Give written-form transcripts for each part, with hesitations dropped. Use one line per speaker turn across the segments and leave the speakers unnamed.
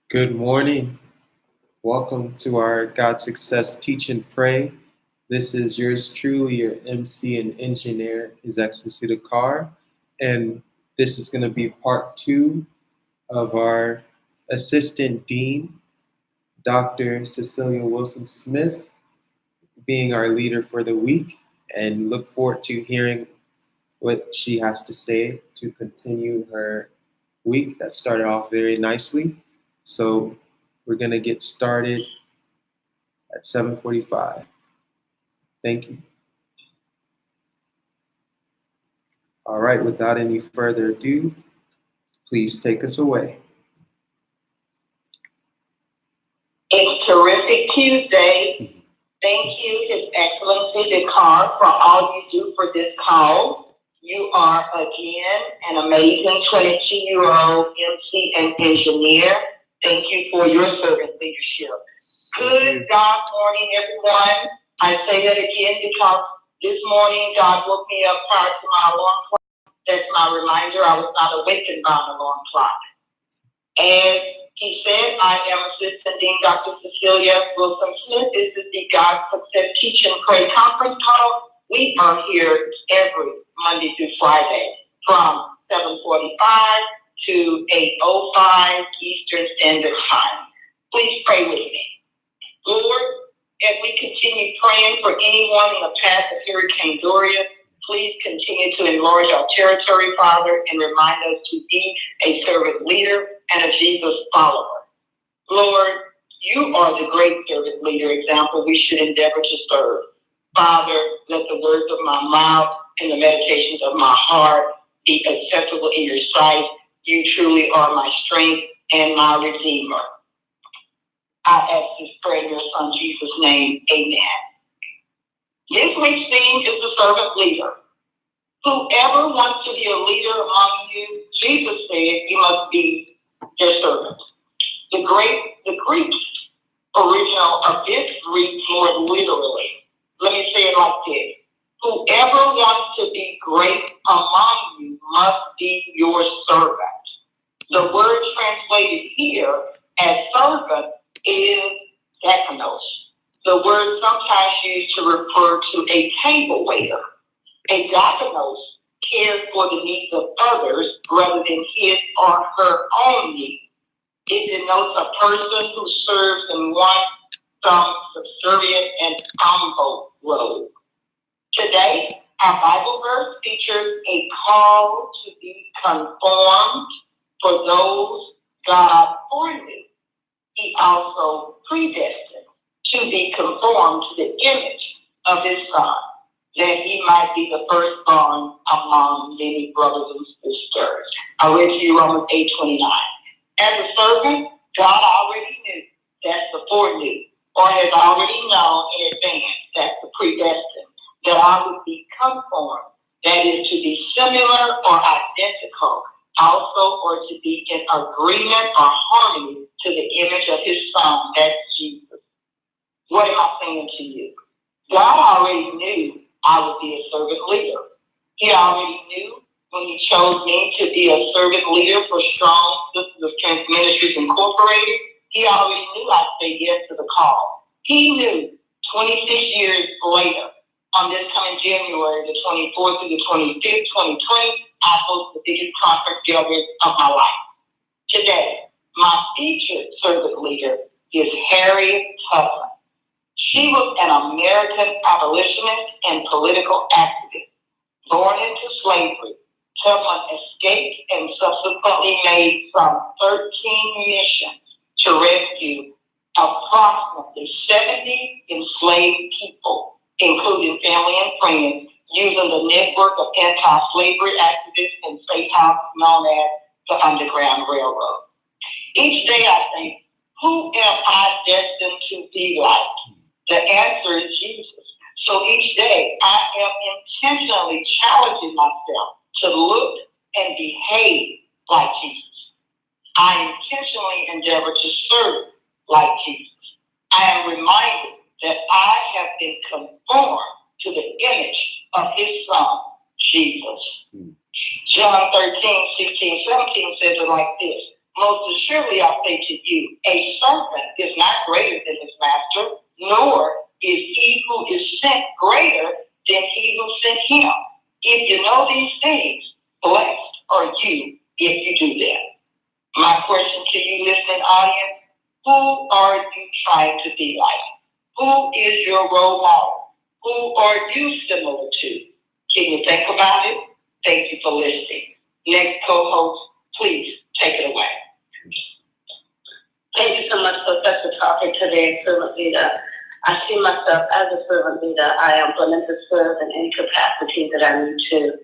Good morning. Welcome to our GODSUccess Teach and Pray. This is yours truly, your MC and engineer, His Excellency Dakar. And this is going to be part 2 of our Assistant Dean, Dr. Cecilia Wilson-Smith, being our leader for the week. And look forward to hearing what she has to say to continue her week that started off very nicely. So we're going to get started at 7:45. Thank you. All right, without any further ado, please take us away.
It's Terrific Tuesday. Thank you, His Excellency Dakar, for all you do for this call. You are, again, an amazing 22-year-old MC and engineer. Thank you for your servant leadership. Good God morning, everyone. I say that again because this morning God woke me up prior to my alarm clock. That's my reminder I was not awakened by an alarm clock. As he said, I am Assistant Dean Dr. Cecilia Wilson-Smith. This is the GODSUccess Teach and Pray conference call. We are here every Monday through Friday from 7:45 to 8:05 Eastern Standard Time. Please pray with me. Lord, as we continue praying for anyone in the path of Hurricane Dorian, please continue to enlarge our territory, Father, and remind us to be a servant leader and a Jesus follower. Lord, you are the great servant leader example we should endeavor to serve. Father, let the words of my mouth and the meditations of my heart be acceptable in your sight. You truly are my strength and my redeemer. I ask this prayer in your Son, Jesus' name. Amen. This week's theme is the servant leader. Whoever wants to be a leader among you, Jesus said, you must be their servant. The Greek original of this reads more literally. Let me say it like this. Whoever wants to be great among you must be your servant. The word translated here as servant is dakarmarketingtools. The word sometimes used to refer to a table waiter. A dakarmarketingtools cares for the needs of others rather than his or her own needs. It denotes a person who serves in some subservient and humble role. Today, our Bible verse features a call to be conformed for those God foreknew. He also predestined to be conformed to the image of his Son, that he might be the firstborn among many brothers and sisters. I read to you Romans 8:29. As a servant, God already knew, that's the foreknew, or has already known in advance, that's the predestined, that I would be conformed, that is to be similar or identical, also or to be in agreement or harmony to the image of his Son, that's Jesus. What am I saying to you? God already knew I would be a servant leader. He already knew when he chose me to be a servant leader for Strong Sisters of Strength Ministries Incorporated. He already knew I'd say yes to the call. He knew 26 years later, on this coming January, the 24th through the 25th, 2020, I host the biggest conference gathering of my life. Today, my featured servant leader is Harriet Tubman. She was an American abolitionist and political activist. Born into slavery, Tubman escaped and subsequently made some 13 missions to rescue approximately 70 enslaved people, including family and friends, using the network of anti-slavery activists and safe houses known as the Underground Railroad. Each day I think, who am I destined to be like? The answer is Jesus. So each day I am intentionally challenging myself to look and behave like Jesus. I intentionally endeavor to serve like Jesus. I am reminded that I have been conformed to the image of his Son, Jesus. John 13, 16, 17 says it like this. Most assuredly, I say to you, a servant is not greater than his master, nor is he who is sent greater than he who sent him. If you know these things, blessed are you if you do them. My question to you, listening audience, who are you trying to be like? Who is your role model? Who are you similar to? Can you think about it? Thank you for listening. Next co-host, please take it away.
Thank you so much for such a topic today, servant leader. I see myself as a servant leader. I am willing to serve in any capacity that I need to,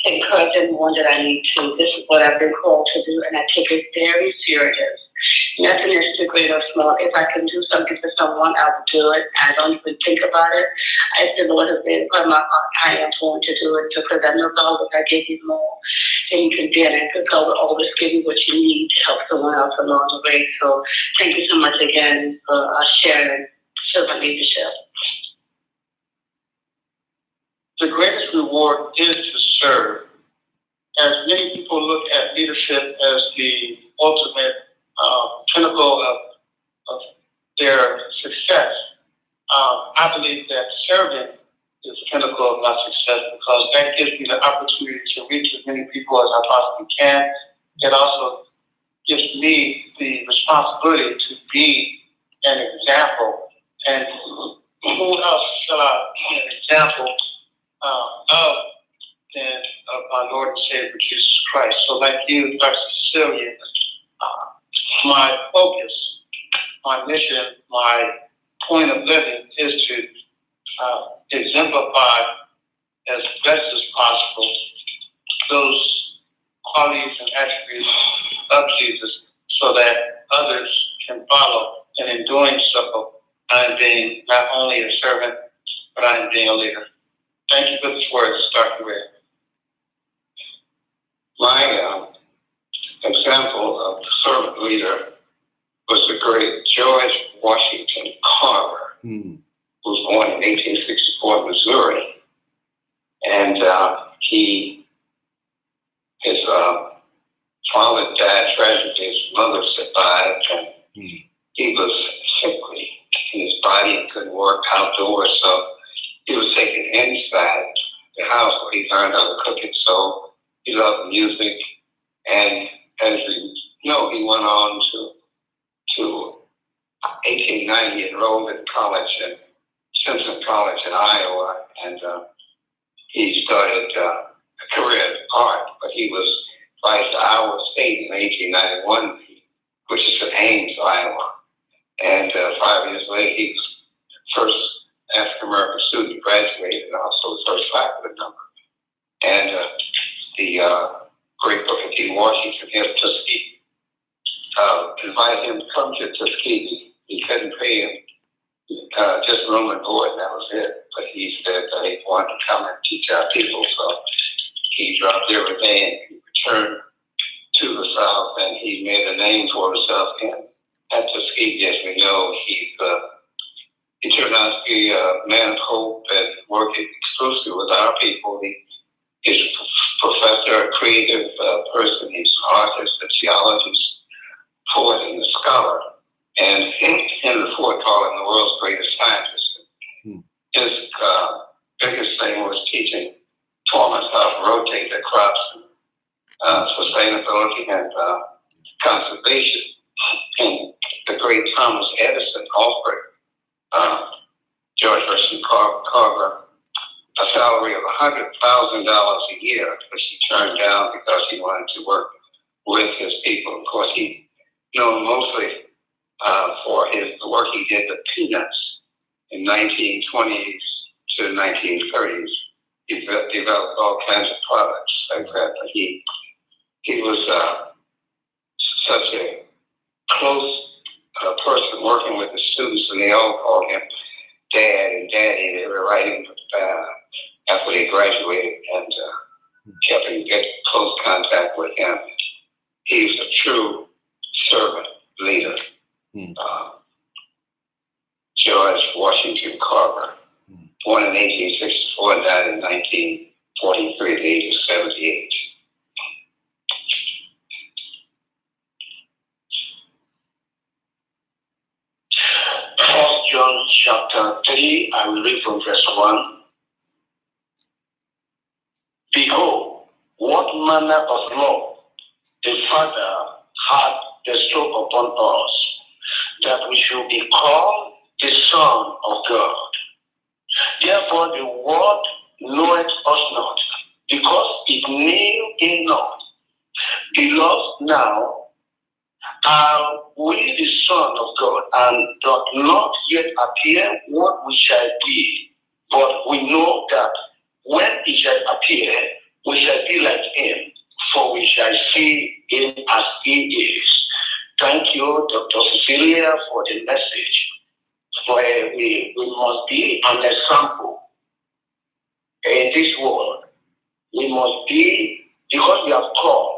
encourage anyone that I need to. This is what I've been called to do, and I take it very serious. Nothing is too great or small. If I can do something for someone, I will do it. I don't even think about it. As the Lord has made it in my heart, I am going to do it because I know God will give you more than you can get, and God will always give you what you need to help someone else along the way. So thank you so much again for sharing servant leadership.
The greatest reward is to serve. As many people look at leadership as the ultimate pinnacle of their success, I believe that serving is the pinnacle of my success because that gives me the opportunity to reach as many people as I possibly can. It also gives me the responsibility to be an example. And who else shall I be an example of than of my Lord and Savior Jesus Christ? So like you, Dr. Cecilia, my focus, my mission, my point of living is to exemplify as best as possible those qualities and attributes of Jesus so that others can follow. And in doing so, I am being not only a servant, but I am being a leader. Thank you for this word, Dr. Ray.
My example of servant leader was the great George Washington Carver, who was born in 1864 in Missouri. And his father died tragically, his mother survived, and he was sickly in his body and couldn't work outdoors, so he was taken inside the house where he learned how to cook it. So he loved music, and as you know, he went on to 1890 enrolled in college at Simpson College in Iowa, and he started a career in art, but he was vice to Iowa State in 1891, which is in Ames, Iowa. And 5 years later, he was first African-American student to graduate and also first faculty member. And the great Booker T. Washington here at Tuskegee invited him to come to Tuskegee. He couldn't pay him just room and board, and that was it. But he said that he wanted to come and teach our people, so he dropped everything and returned to the South, and he made a name for himself at Tuskegee. As we know, he turned out to be a man of hope and working exclusively with our people. He's a professor, a creative person. He's an artist, a geologist, poet, and a scholar. And Henry Ford called him the world's greatest scientist. His biggest thing was teaching farmers how to rotate their crops, sustainability, and conservation. And the great Thomas Edison offered George Washington Carver a salary of $100,000 a year, which he turned down because he wanted to work with his people. Of course, he known mostly for the work he did with peanuts in 1920s to 1930s. He developed all kinds of products like that. But he was such a close person working with the students, and they all called him Dad and Daddy. They were writing after they graduated and kept in close contact with him. He was a true servant leader. George Washington Carver, born in 1864 and died in 1943 at the age of 78.
John chapter 3, I will read from verse 1. Behold, what manner of love the Father had bestowed upon us, that we should be called the Son of God. Therefore the world knoweth us not, because it knew him not. Beloved, now are we the Son of God, and doth not yet appear what we shall be. But we know that when he shall appear, we shall be like him, for we shall see him as he is. Thank you, Dr. Cecilia, for the message. Where we must be an example in this world. We must be, because we are called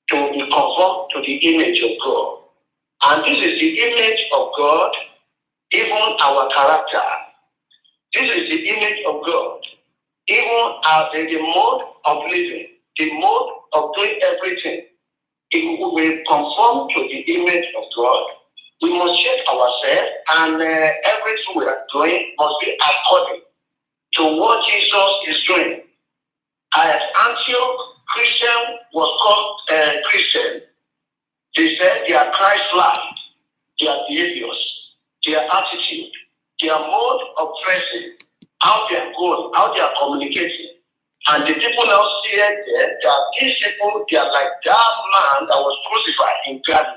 to be conformed to the image of God. And this is the image of God, even our character. This is the image of God, even the mode of living, the mode of doing everything. If we will conform to the image of God, we must check ourselves, and everything we are doing must be according to what Jesus is doing. At Antioch, Christian was called Christian. They said they are Christ-like, their behaviors, their attitude, their mode of dressing, how they are going, how they are communicating. And the people now see it that these people, they are like that man that was crucified in Galilee.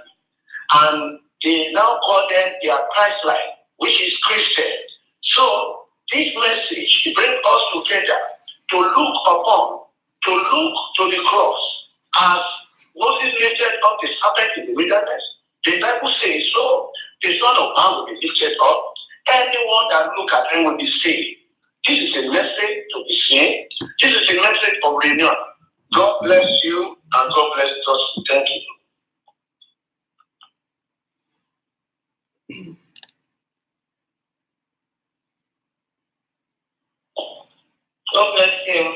And they now call them they are Christ-like, which is Christian. So this message brings us together to look upon, to look to the cross. As Moses lifted up the serpent in the wilderness, the Bible says, so the Son of Man will be lifted up. Anyone that look at him will be saved. This is a message to be seen. This is a message of renewal. God bless you and God bless us. Thank you.
God bless you.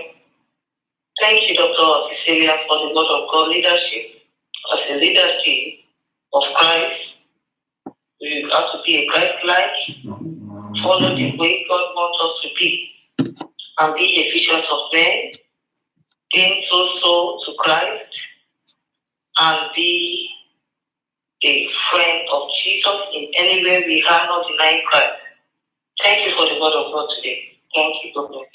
Thank you, Dr. Cecilia, for the word of God leadership. As a leadership of Christ, we have to be a Christ-like, follow the way God wants us to be, and be the visions of men, gain soul to Christ, and be a friend of Jesus in any way we are not denying Christ. Thank you for the word of God today. Thank you, God bless you.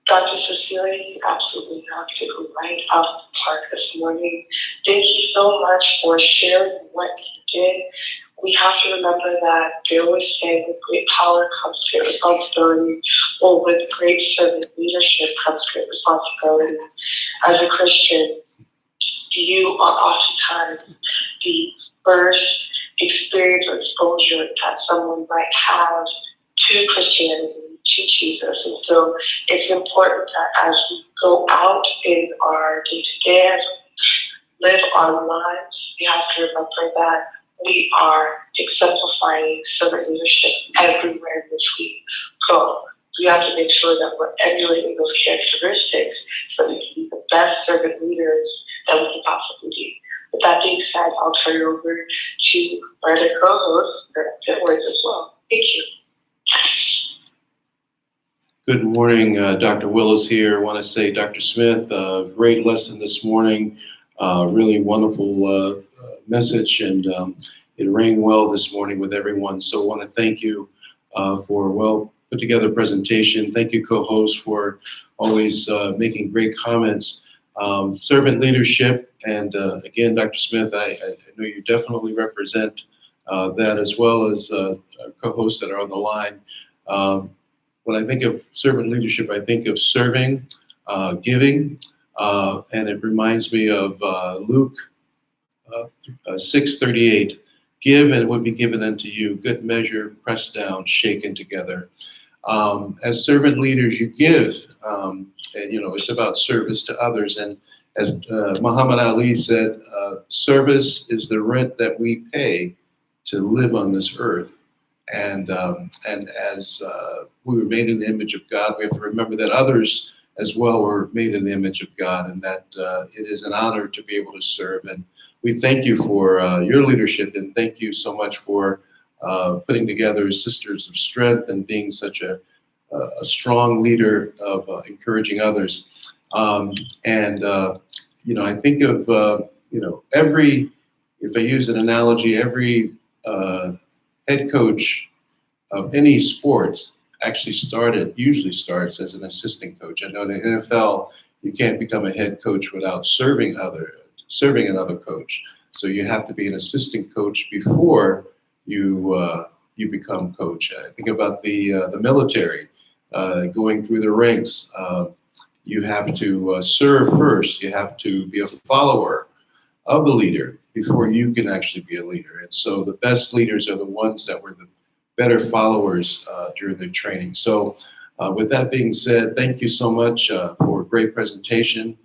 Dr. Cecilia, you absolutely have to go right off the park this morning. Thank you so much for sharing what you did. We have to remember that they always say with great power comes great responsibility, or with great servant leadership comes great responsibility. As a Christian, you are oftentimes the first experience or exposure that someone might have to Christianity, to Jesus. And so it's important that as we go out in our day-to-day, as we live our lives, we have to remember that we are exemplifying servant leadership everywhere in which we go. We have to make sure that we're emulating those characteristics so we can be the best servant leaders that we can possibly be. With that being said, I'll turn it over to my other co-hosts for good words as well. Thank you.
Good morning, Dr. Willis here. I want to say, Dr. Smith, great lesson this morning. Really wonderful message, and it rang well this morning with everyone. So I want to thank you for a well put together presentation. Thank you, co-hosts, for always making great comments. Servant leadership, and again, Dr. Smith, I know you definitely represent that, as well as co-hosts that are on the line. When I think of servant leadership, I think of serving, giving, and it reminds me of Luke 6:38. Give and it would be given unto you, good measure, pressed down, shaken together. As servant leaders, you give, and it's about service to others. And as Muhammad Ali said, service is the rent that we pay to live on this earth. And as we were made in the image of God, we have to remember that others
as well, we're made in the image of God, and that it is an honor to be able to serve. And we thank you for your leadership, and thank you so much for putting together Sisters of Strength and being such a strong leader of encouraging others. You know, I think of, you know, if I use an analogy, every head coach of any sports usually starts as an assistant coach. I know in the NFL, you can't become a head coach without serving another coach. So you have to be an assistant coach before you become coach. I think about the military, going through the ranks. You have to serve first. You have to be a follower of the leader before you can actually be a leader. And so the best leaders are the ones that were the better followers during their training. So with that being said, thank you so much for a great presentation.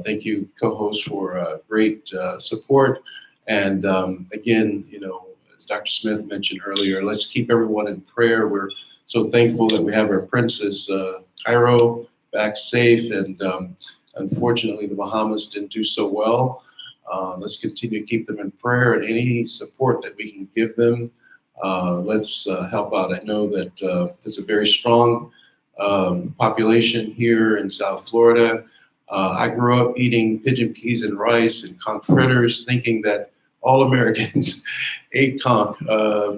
Thank you, co-host, for great support. And again, you know, as Dr. Smith mentioned earlier, let's keep everyone in prayer. We're so thankful that we have our Princess Cairo back safe, and unfortunately the Bahamas didn't do so well. Let's continue to keep them in prayer, and any support that we can give them, let's help out. I know that there's a very strong population here in South Florida. I grew up eating pigeon peas and rice and conch fritters, thinking that all Americans ate conch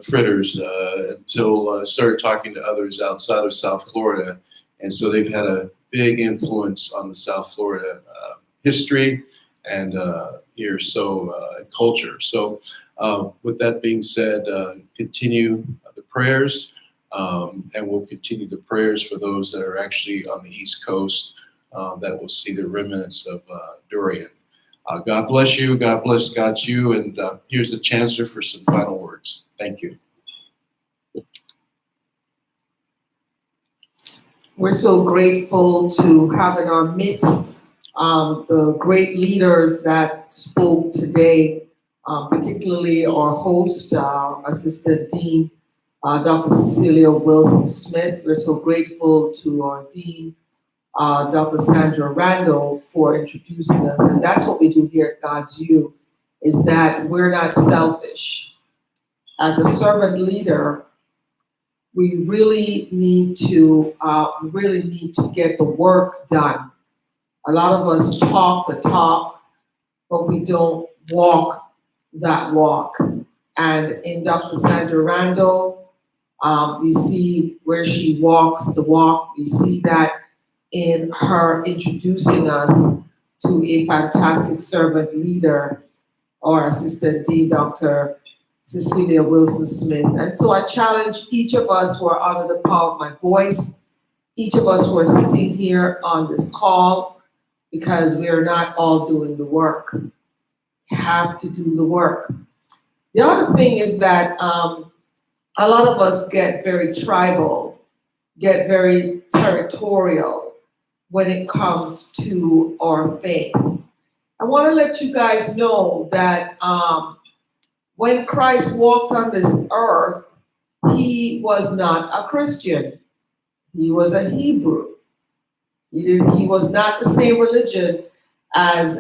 fritters until I started talking to others outside of South Florida. And so they've had a big influence on the South Florida history and culture. So with that being said, continue the prayers, and we'll continue the prayers for those that are actually on the East Coast that will see the remnants of Dorian. God bless you. God bless GODSU. And here's the chancellor for some final words. Thank you.
We're so grateful to have in our midst the great leaders that spoke today, particularly our host, Assistant Dean, Dr. Cecilia Wilson-Smith. We're so grateful to our Dean, Dr. Sandra Randall, for introducing us. And that's what we do here at GODSU, is that we're not selfish. As a servant leader, we really need to get the work done. A lot of us talk the talk, but we don't walk that walk. And in Dr. Sandra Randall, we see where she walks the walk. We see that in her introducing us to a fantastic servant leader, our Assistant Dean, Dr. Cecilia Wilson-Smith. And so I challenge each of us who are under the power of my voice, each of us who are sitting here on this call, because we are not all doing the work. We have to do the work. The other thing is that a lot of us get very tribal, get very territorial when it comes to our faith. I want to let you guys know that when Christ walked on this earth, he was not a Christian. He was a Hebrew. He was not the same religion as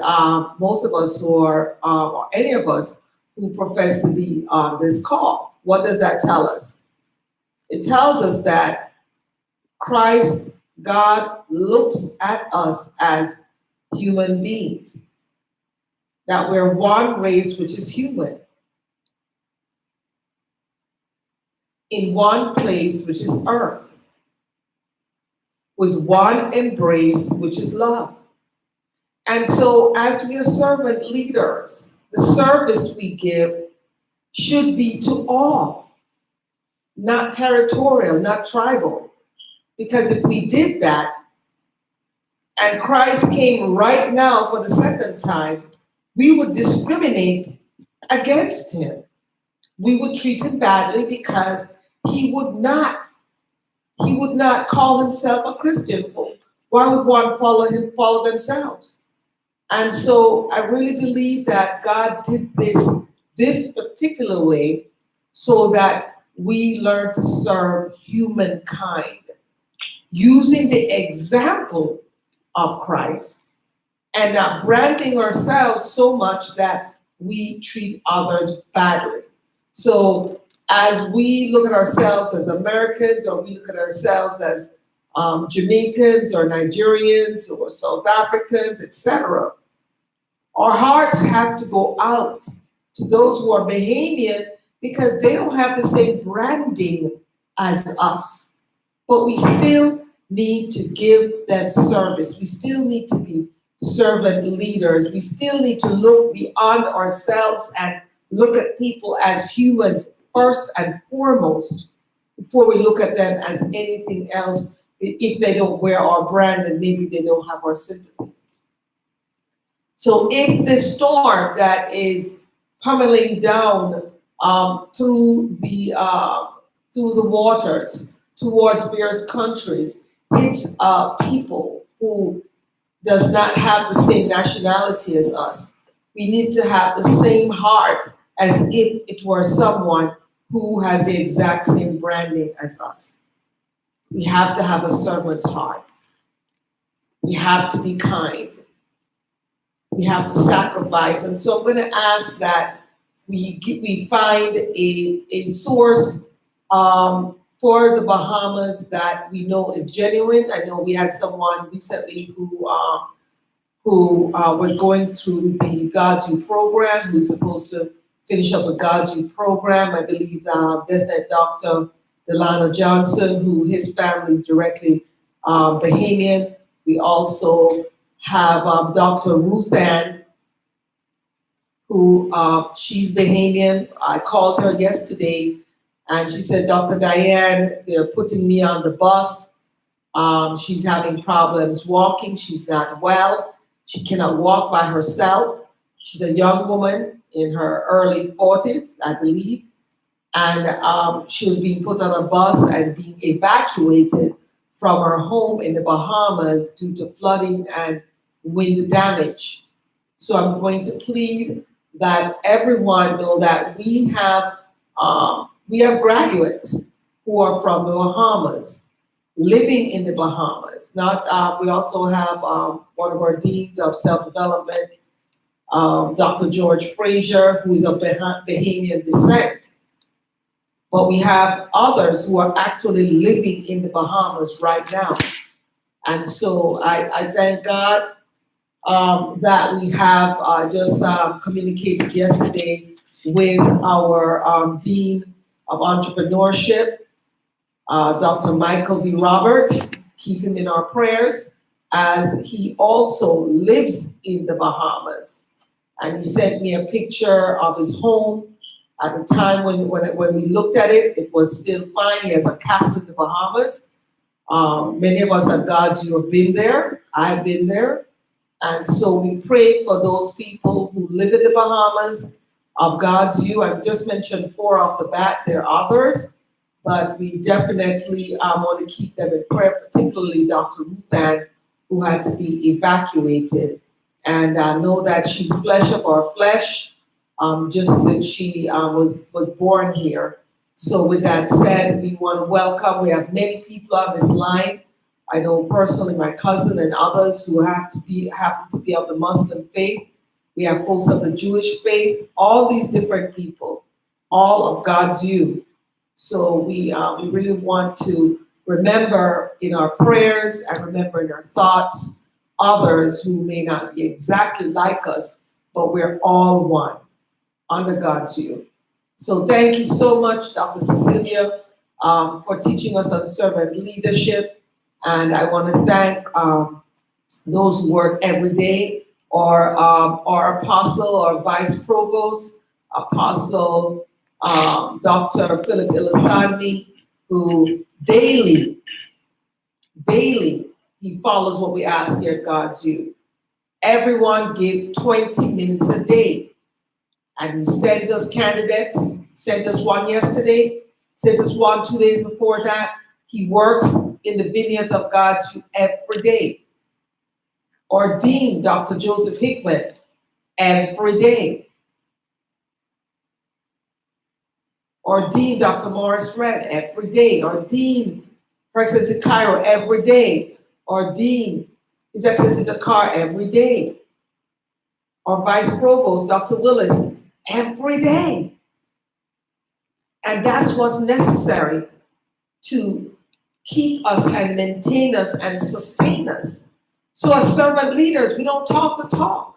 most of us who are, or any of us who profess to be on this call. What does that tell us? It tells us that Christ, God, looks at us as human beings, that we're one race which is human, in one place which is earth, with one embrace which is love. And so as we are servant leaders, the service we give should be to all, not territorial, not tribal. Because if we did that, and Christ came right now for the second time, we would discriminate against him. We would treat him badly because he would not call himself a Christian. Why would one follow themselves? And so I really believe that God did this particular way so that we learn to serve humankind, using the example of Christ, and not branding ourselves so much that we treat others badly. So as we look at ourselves as Americans, or we look at ourselves as Jamaicans or Nigerians or South Africans, etc., our hearts have to go out to those who are Bahamian, because they don't have the same branding as us. But we still need to give them service. We still need to be servant leaders. We still need to look beyond ourselves and look at people as humans first and foremost, before we look at them as anything else. If they don't wear our brand, then maybe they don't have our sympathy. So if this storm that is pummeling down through the waters towards various countries hits people who does not have the same nationality as us, we need to have the same heart as if it were someone who has the exact same branding as us. We have to have a servant's heart. We have to be kind. We have to sacrifice. And so I'm going to ask that we find a source for the Bahamas that we know is genuine. I know we had someone recently who was going through the GODSU program, who's supposed to finish up a GODSU program. I believe there's that Dr. Delano Johnson, who his family is directly Bahamian. We also have Dr. Ruth Ann, who she's Bahamian. I called her yesterday and she said, Dr. Diane, they're putting me on the bus. She's having problems walking. She's not well. She cannot walk by herself. She's a young woman in her early 40s, I believe. And she was being put on a bus and being evacuated from her home in the Bahamas due to flooding and wind damage. So I'm going to plead that everyone know that we have graduates who are from the Bahamas, living in the Bahamas. We also have one of our deans of self-development, Dr. George Frazier, who is of Bahamian descent. But we have others who are actually living in the Bahamas right now. And so I thank God that we have just communicated yesterday with our Dean of Entrepreneurship, Dr. Michael V. Roberts. Keep him in our prayers, as he also lives in the Bahamas. And he sent me a picture of his home. At the time when we looked at it, it was still fine. He has a castle in the Bahamas. Many of us at GODSU have been there. I've been there. And so we pray for those people who live in the Bahamas of GODSU. I've just mentioned 4 off the bat. There are others, but we definitely want to keep them in prayer, particularly Dr. Ruth Ann, who had to be evacuated. And know that she's flesh of our flesh, just as if she was born here. So with that said, we want to welcome, we have many people on this line. I know personally my cousin and others who happen to be of the Muslim faith. We have folks of the Jewish faith, all these different people, all of GODSU. So we really want to remember in our prayers and remember in our thoughts others who may not be exactly like us, but we're all one under GODSU. So thank you so much, Dr. Cecilia, for teaching us on servant leadership. And I want to thank those who work every day, our apostle, our vice provost, Apostle Dr. Philip Ilasani, who daily, he follows what we ask here at GODSU. Everyone give 20 minutes a day. And he sends us candidates, sent us one yesterday, sent us one 2 days before that. He works in the vineyards of GODSU every day. Ordained Dr. Joseph Hickman every day. Ordained Dr. Morris Red every day. Ordained Her Excellency Cairo every day. Ordained His Excellency Dakar every day. Our Vice Provost, Dr. Willis, every day. And that's what's necessary to keep us and maintain us and sustain us. So as servant leaders, we don't talk the talk.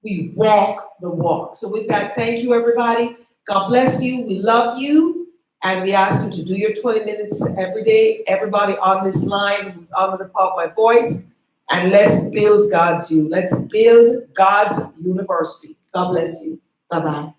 We walk the walk. So with that, thank you, everybody. God bless you. We love you. And we ask you to do your 20 minutes every day. Everybody on this line who's under the power of my voice. And let's build GODSU. Let's build God's university. God bless you. Bye-bye.